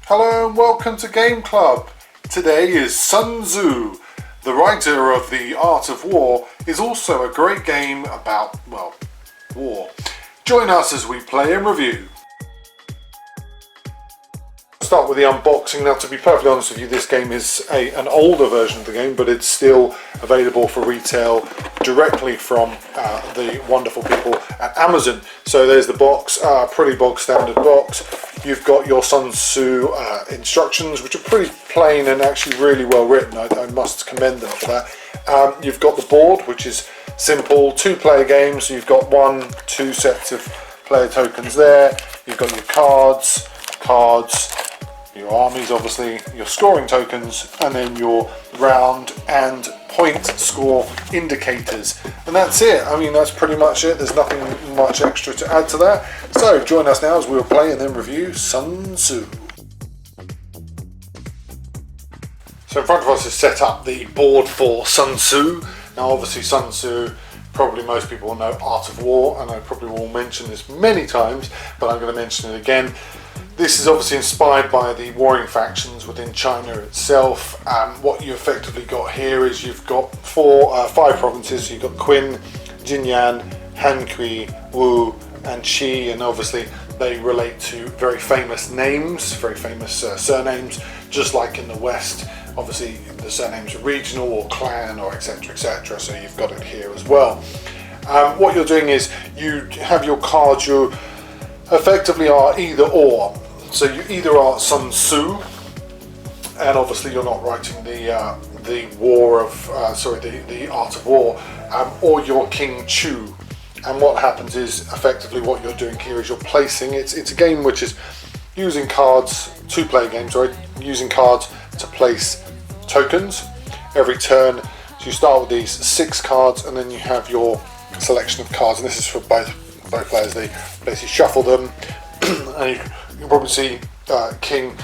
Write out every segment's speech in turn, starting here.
Hello and welcome to Game Club. Today is Sun Tzu. The writer of The Art of War is also a great game about, well, war. Join us as we play and review. Start with the unboxing. Now, to be perfectly honest with you, this game is an older version of the game, but it's still available for retail directly from the wonderful people at Amazon. So there's the box, pretty bog standard box. You've got your Sun Tzu instructions, which are pretty plain and actually really well written. I must commend them for that. You've got the board, which is simple, 2-player game. So you've got 2 sets of player tokens there. You've got your cards, your armies, obviously, your scoring tokens, and then your round and point score indicators. And that's it. I mean, that's pretty much it. There's nothing much extra to add to that. So join us now as we'll play and then review Sun Tzu. So in front of us is set up the board for Sun Tzu. Now obviously Sun Tzu, probably most people will know Art of War, and I probably will mention this many times, but I'm going to mention it again. This is obviously inspired by the warring factions within China itself. What you effectively got here is you've got 5 provinces. So you've got Qin, Jinyan, Hankui, Wu, and Qi, and obviously they relate to very famous names, very famous surnames, just like in the West. Obviously the surnames are regional or clan or etc, etc. So you've got it here as well. What you're doing is you have your cards. You effectively are either or. So you either are Sun Tzu, and obviously you're not writing the Art of War, or you're King Chu. And what happens is effectively what you're doing here is you're placing. It's a game which is using cards, 2-player game, sorry, using cards to place tokens every turn. So you start with these 6 cards, and then you have your selection of cards, and this is for both players. They basically shuffle them, and you can probably see King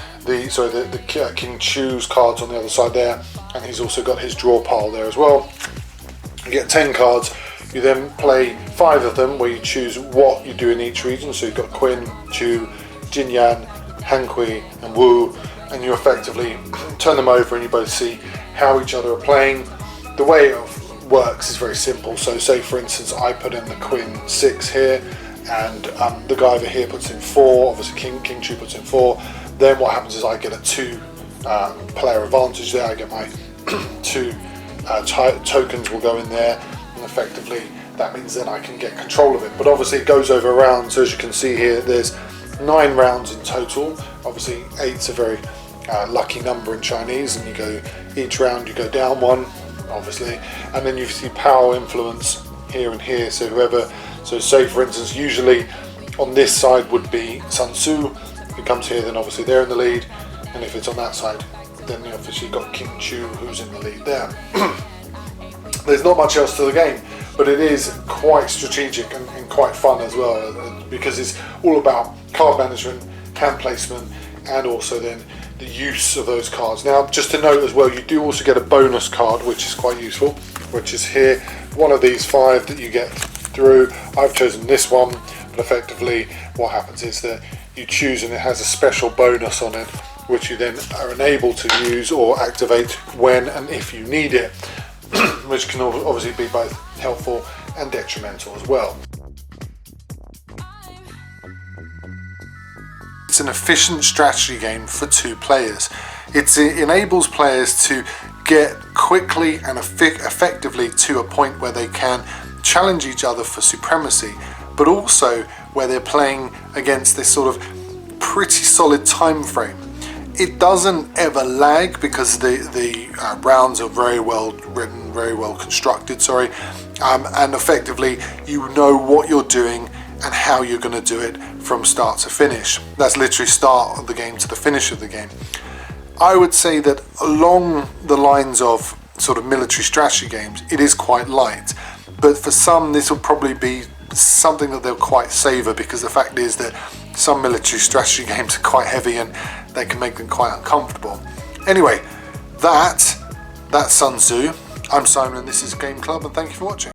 Chu's cards on the other side there, and he's also got his draw pile there as well. You get 10 cards. You then play 5 of them, where you choose what you do in each region. So you've got Qin, Chu, Jinyan, Hankui, and Wu, and you effectively turn them over, and you both see how each other are playing. The way it works is very simple. So say for instance I put in the Qin 6 here, and the guy over here puts in 4, obviously King Chu puts in 4, then what happens is I get a 2 player advantage there. I get my 2 tokens will go in there, and effectively that means then I can get control of it. But obviously it goes over rounds, so as you can see here there's 9 rounds in total. Obviously 8's a very lucky number in Chinese, and you go each round you go down 1, obviously, and then you see power influence here and here. So say for instance usually on this side would be Sun Tzu. If it comes here, then obviously they're in the lead, and if it's on that side, then you obviously got King Chu who's in the lead there. There's not much else to the game, but it is quite strategic and quite fun as well, because it's all about card management, hand placement, and also then the use of those cards. Now, just to note as well, you do also get a bonus card, which is quite useful, which is here, one of these 5 that you get through. I've chosen this one, but effectively what happens is that you choose, and it has a special bonus on it, which you then are enabled to use or activate when and if you need it, which can obviously be both helpful and detrimental as well. It's an efficient strategy game for 2 players. It enables players to get quickly and effectively to a point where they can challenge each other for supremacy, but also where they're playing against this sort of pretty solid time frame. It doesn't ever lag, because the rounds are very well written, very well constructed, and effectively you know what you're doing and how you're going to do it from start to finish. That's literally start of the game to the finish of the game. I would say that along the lines of sort of military strategy games, it is quite light, but for some this will probably be something that they'll quite savour, because the fact is that some military strategy games are quite heavy and they can make them quite uncomfortable. Anyway, that's Sun Tzu. I'm Simon and this is Game Club, and thank you for watching.